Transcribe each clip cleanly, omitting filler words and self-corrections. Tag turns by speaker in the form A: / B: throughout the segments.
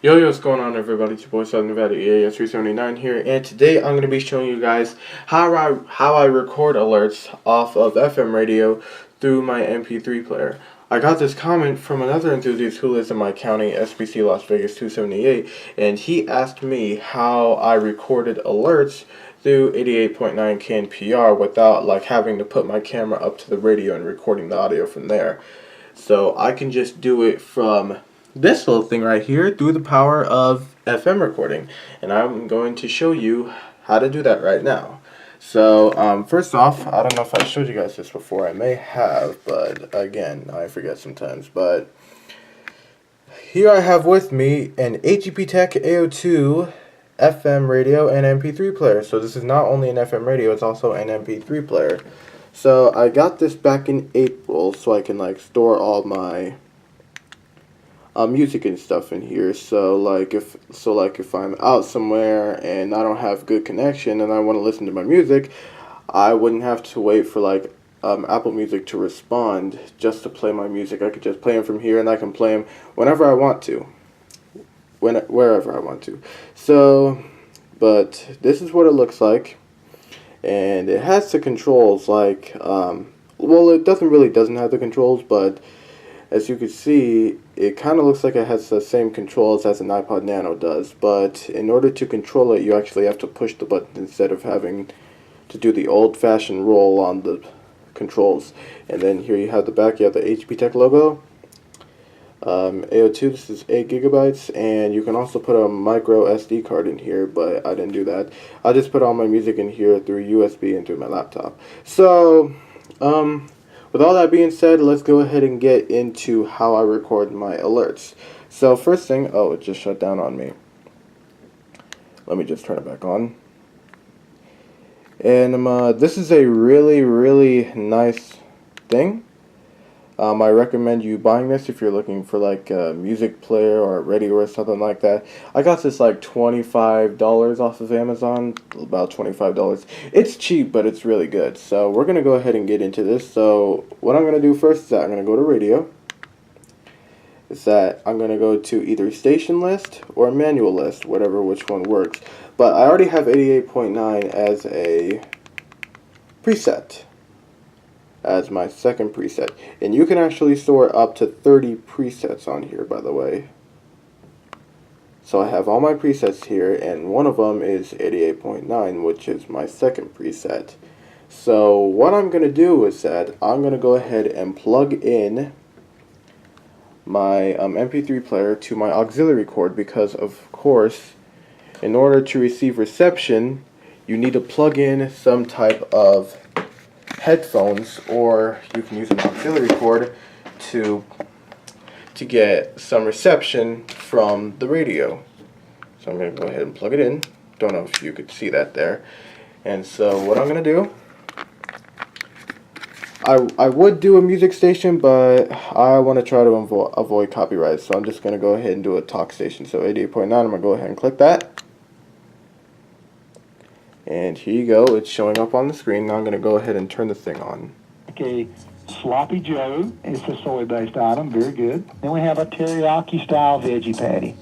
A: Yo, what's going on, everybody? It's your boy Southern Nevada EAS 379 here, and today I'm going to be showing you guys how I record alerts off of FM radio through my MP3 player. I got this comment from another enthusiast who lives in my county, SBC Las Vegas 278, and he asked me how I recorded alerts through 88.9 KNPR without having to put my camera up to the radio and recording the audio from there. So I can just do it from this little thing right here through the power of FM recording, and I'm going to show you how to do that right now. So first off, I don't know if I showed you guys this before. I may have, but again, I forget sometimes. But here I have with me an HEP Tech AO2 FM radio and MP3 player. So this is not only an FM radio, it's also an MP3 player. So I got this back in April so I can store all my music and stuff in here. So if I'm out somewhere and I don't have good connection and I want to listen to my music, I wouldn't have to wait for Apple Music to respond just to play my music. I could just play them from here, and I can play them whenever I want to, wherever I want to. So, but this is what it looks like, and it has the controls well, it doesn't have the controls, but as you can see, it kind of looks like it has the same controls as an iPod Nano does, but in order to control it, you actually have to push the button instead of having to do the old-fashioned roll on the controls. And then here you have the back, you have the HP Tech logo. AO2, this is 8 gigabytes, and you can also put a micro SD card in here, but I didn't do that. I just put all my music in here through USB and through my laptop. So, with all that being said, let's go ahead and get into how I record my alerts. So first thing, oh, it just shut down on me. Let me just turn it back on. And this is a really nice thing. I recommend you buying this if you're looking for a music player or a radio or something like that. I got this $25 off of Amazon, about $25. It's cheap, but it's really good. So we're going to go ahead and get into this. So what I'm going to do first is that I'm going to go to radio. I'm going to go to either station list or manual list, which one works. But I already have 88.9 as a preset, as my second preset, and you can actually store up to 30 presets on here, by the way. So I have all my presets here, and one of them is 88.9, which is my second preset. So what I'm going to do is that I'm going to go ahead and plug in my MP3 player to my auxiliary cord, because of course, in order to receive reception, you need to plug in some type of headphones, or you can use an auxiliary cord to get some reception from the radio. So I'm going to go ahead and plug it in. Don't know if you could see that there. And so what I'm going to do, I would do a music station, but I want to try to avoid copyright, so I'm just going to go ahead and do a talk station. So 88.9, I'm going to go ahead and click that. And here you go, it's showing up on the screen. Now I'm going to go ahead and turn the thing on.
B: Okay, Sloppy Joe, it's a soy-based item, very good. Then we have a teriyaki-style veggie patty.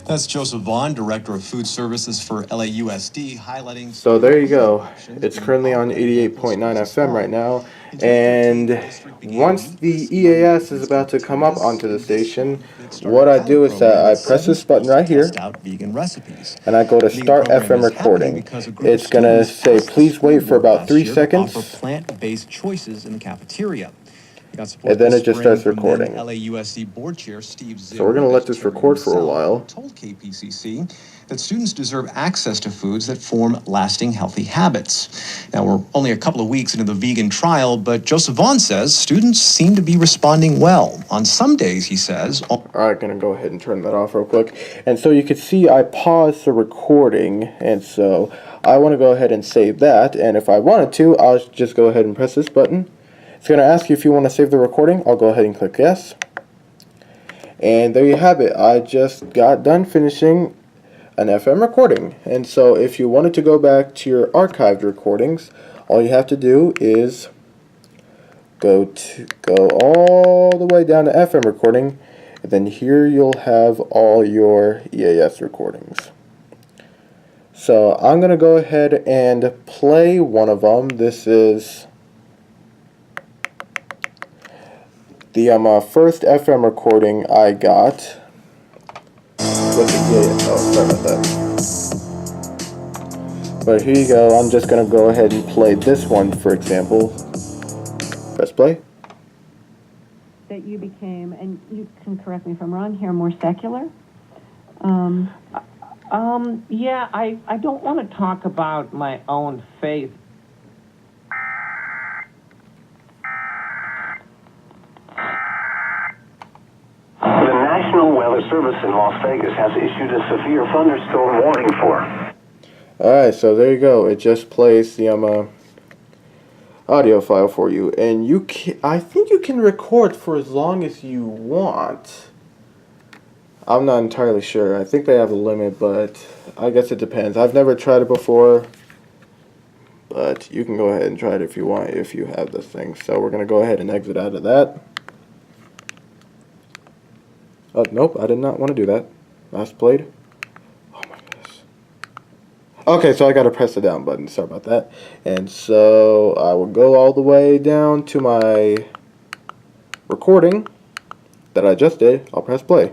C: That's Joseph Vaughn, Director of Food Services for LAUSD, highlighting...
A: So there you go. It's currently on 88.9 FM right now. And once the EAS is about to come up onto the station, what I do is that I press this button right here, and I go to Start FM Recording. It's going to say, please wait for about 3 seconds.
C: Plant-based choices in the cafeteria.
A: And then it just starts recording.
C: LAUSD board chair Steve Zimmer,
A: so we're going to let this record for a while.
C: Told KPCC that students deserve access to foods that form lasting healthy habits. Now, we're only a couple of weeks into the vegan trial, but Joseph Vaughn says students seem to be responding well. On some days, he says...
A: Alright, going to go ahead and turn that off real quick. And so you can see I paused the recording, and so I want to go ahead and save that. And if I wanted to, I'll just go ahead and press this button. It's going to ask you if you want to save the recording. I'll go ahead and click yes. And there you have it. I just got done finishing an FM recording. And so if you wanted to go back to your archived recordings, all you have to do is go all the way down to FM recording, And then here you'll have all your EAS recordings. So I'm going to go ahead and play one of them. This is the first FM recording I got with the EAS. Oh, sorry about that. But here you go. I'm just going to go ahead and play this one, for example. Press play.
D: That you became, and you can correct me if I'm wrong here, more secular?
E: Yeah, I don't want to talk about my own faith.
F: The National Weather Service in Las Vegas has issued a severe thunderstorm warning for.
A: Alright, so there you go. It just plays the audio file for you, and I think you can record for as long as you want. I'm not entirely sure. I think they have a limit, but I guess it depends. I've never tried it before, but you can go ahead and try it if you want, if you have this thing. So we're gonna go ahead and exit out of that. Oh, nope, I did not want to do that. Last played. Oh my goodness. Okay, so I gotta press the down button. Sorry about that. And so I will go all the way down to my recording that I just did. I'll press play.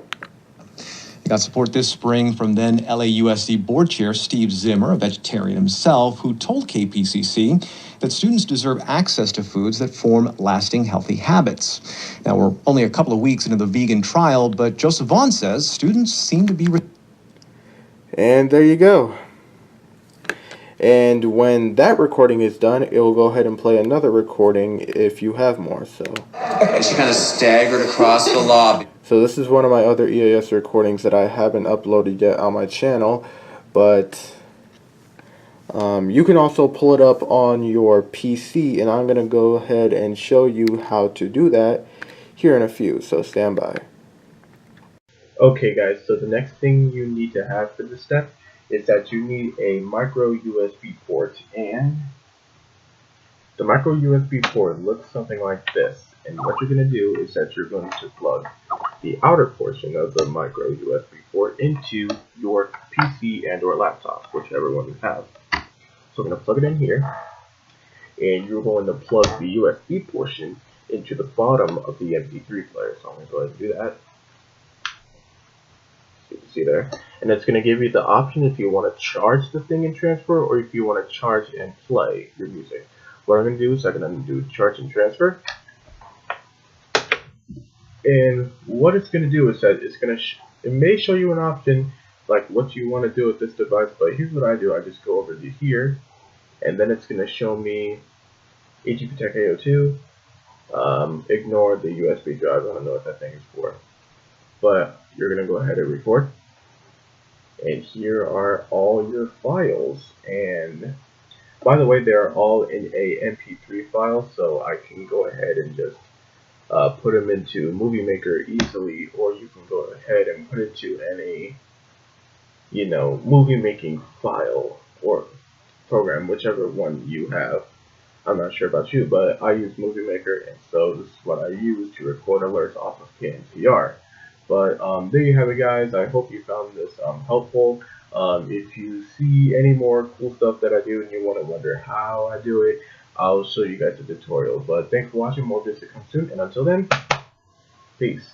C: Got support this spring from then LAUSD board chair Steve Zimmer, a vegetarian himself, who told KPCC that students deserve access to foods that form lasting healthy habits. Now, we're only a couple of weeks into the vegan trial, but Joseph Vaughn says students seem to be...
A: And there you go. And when that recording is done, it will go ahead and play another recording if you have more. So
G: she kind of staggered across the lobby.
A: So this is one of my other EAS recordings that I haven't uploaded yet on my channel, but you can also pull it up on your PC, and I'm going to go ahead and show you how to do that here in a few, so stand by. Okay guys, so the next thing you need to have for this step is that you need a micro USB port, and the micro USB port looks something like this. And what you're going to do is that you're going to plug the outer portion of the micro USB port into your PC and or laptop, whichever one you have. So I'm going to plug it in here, and you're going to plug the USB portion into the bottom of the MP3 player. So I'm going to go ahead and do that. So you can see there. And it's going to give you the option if you want to charge the thing and transfer, or if you want to charge and play your music. What I'm going to do is I'm going to do charge and transfer. And what it's going to do is that it's going to it may show you an option like what you want to do with this device, but here's what I do. I just go over to here, and then it's going to show me AG Protect AO2. Ignore the USB drive. I don't know what that thing is for, but you're going to go ahead and record, and here are all your files. And by the way, they're all in a MP3 file, so I can go ahead and just put them into Movie Maker easily, or you can go ahead and put it to any, movie making file or program, whichever one you have. I'm not sure about you, but I use Movie Maker, and so this is what I use to record alerts off of KNTR. But there you have it, guys. I hope you found this helpful. If you see any more cool stuff that I do and you want to wonder how I do it, I'll show you guys a tutorial. But thanks for watching. More videos to come soon, and until then, peace.